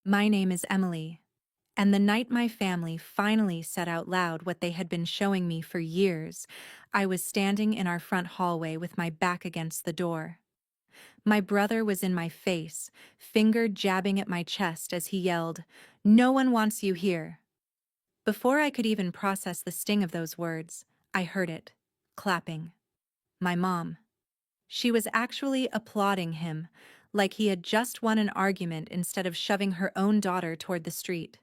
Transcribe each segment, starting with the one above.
My name is Emily, and the night my family finally said out loud what they had been showing me for years, I was standing in our front hallway with my back against the door. My brother was in my face, finger jabbing at my chest as he yelled, "No one wants you here." Before I could even process the sting of those words, I heard it, clapping. My mom. She was actually applauding him, like he had just won an argument instead of shoving her own daughter toward the street.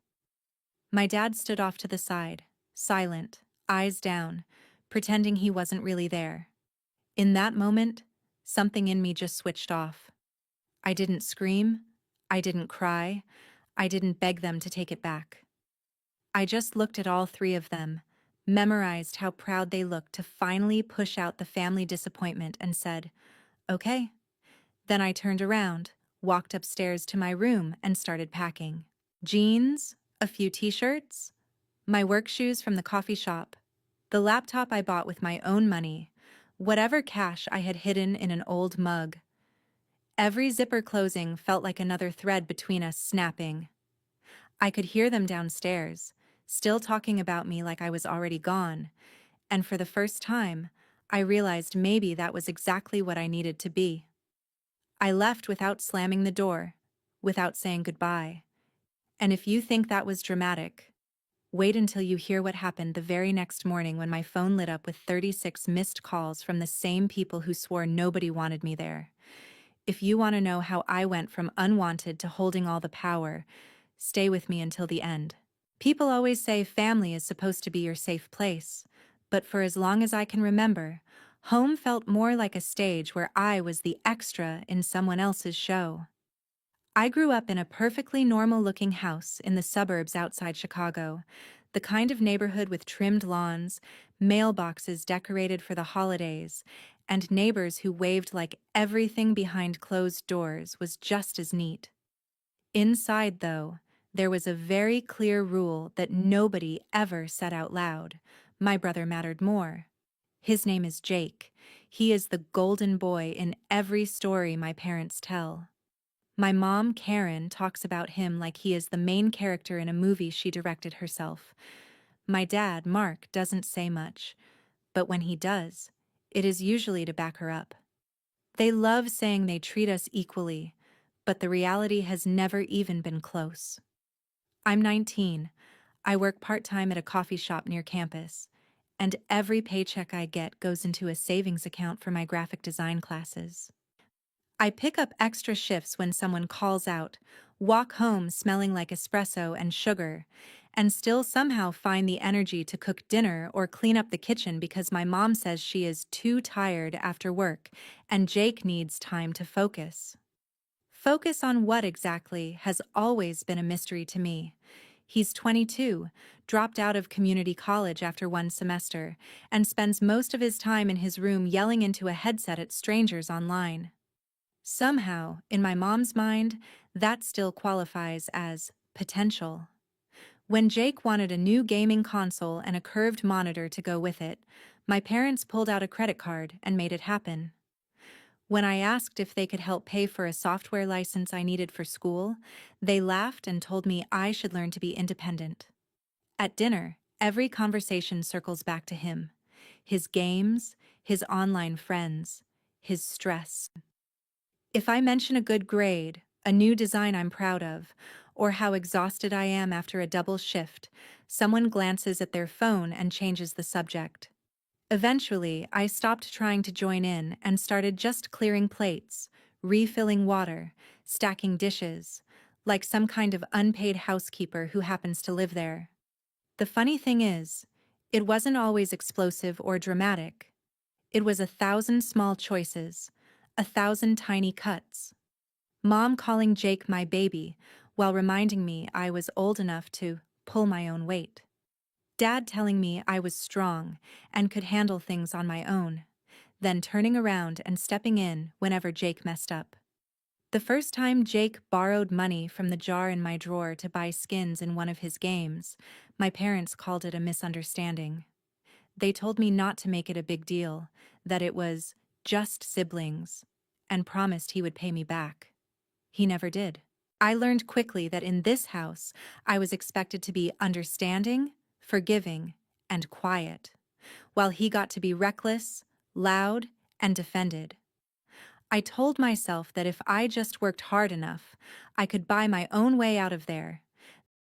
My dad stood off to the side, silent, eyes down, pretending he wasn't really there. In that moment, something in me just switched off. I didn't scream, I didn't cry, I didn't beg them to take it back. I just looked at all three of them, memorized how proud they looked to finally push out the family disappointment, and said, "Okay." Then I turned around, walked upstairs to my room, and started packing. Jeans, a few t-shirts, my work shoes from the coffee shop, the laptop I bought with my own money, whatever cash I had hidden in an old mug. Every zipper closing felt like another thread between us snapping. I could hear them downstairs, still talking about me like I was already gone, and for the first time, I realized maybe that was exactly what I needed to be. I left without slamming the door, without saying goodbye. And if you think that was dramatic, wait until you hear what happened the very next morning when my phone lit up with 36 missed calls from the same people who swore nobody wanted me there. If you want to know how I went from unwanted to holding all the power, stay with me until the end. People always say family is supposed to be your safe place, but for as long as I can remember, home felt more like a stage where I was the extra in someone else's show. I grew up in a perfectly normal-looking house in the suburbs outside Chicago, the kind of neighborhood with trimmed lawns, mailboxes decorated for the holidays, and neighbors who waved like everything behind closed doors was just as neat. Inside, though, there was a very clear rule that nobody ever said out loud. My brother mattered more. His name is Jake. He is the golden boy in every story my parents tell. My mom, Karen, talks about him like he is the main character in a movie she directed herself. My dad, Mark, doesn't say much, but when he does, it is usually to back her up. They love saying they treat us equally, but the reality has never even been close. I'm 19. I work part-time at a coffee shop near campus, and every paycheck I get goes into a savings account for my graphic design classes. I pick up extra shifts when someone calls out, walk home smelling like espresso and sugar, and still somehow find the energy to cook dinner or clean up the kitchen because my mom says she is too tired after work and Jake needs time to focus. Focus on what exactly has always been a mystery to me. He's 22, dropped out of community college after one semester, and spends most of his time in his room yelling into a headset at strangers online. Somehow, in my mom's mind, that still qualifies as potential. When Jake wanted a new gaming console and a curved monitor to go with it, my parents pulled out a credit card and made it happen. When I asked if they could help pay for a software license I needed for school, they laughed and told me I should learn to be independent. At dinner, every conversation circles back to him. His games, his online friends, his stress. If I mention a good grade, a new design I'm proud of, or how exhausted I am after a double shift, someone glances at their phone and changes the subject. Eventually, I stopped trying to join in and started just clearing plates, refilling water, stacking dishes, like some kind of unpaid housekeeper who happens to live there. The funny thing is, it wasn't always explosive or dramatic. It was 1,000 small choices, 1,000 tiny cuts. Mom calling Jake my baby while reminding me I was old enough to pull my own weight. Dad telling me I was strong and could handle things on my own, then turning around and stepping in whenever Jake messed up. The first time Jake borrowed money from the jar in my drawer to buy skins in one of his games, my parents called it a misunderstanding. They told me not to make it a big deal, that it was just siblings, and promised he would pay me back. He never did. I learned quickly that in this house, I was expected to be understanding, forgiving, and quiet, while he got to be reckless, loud, and defended. I told myself that if I just worked hard enough, I could buy my own way out of there,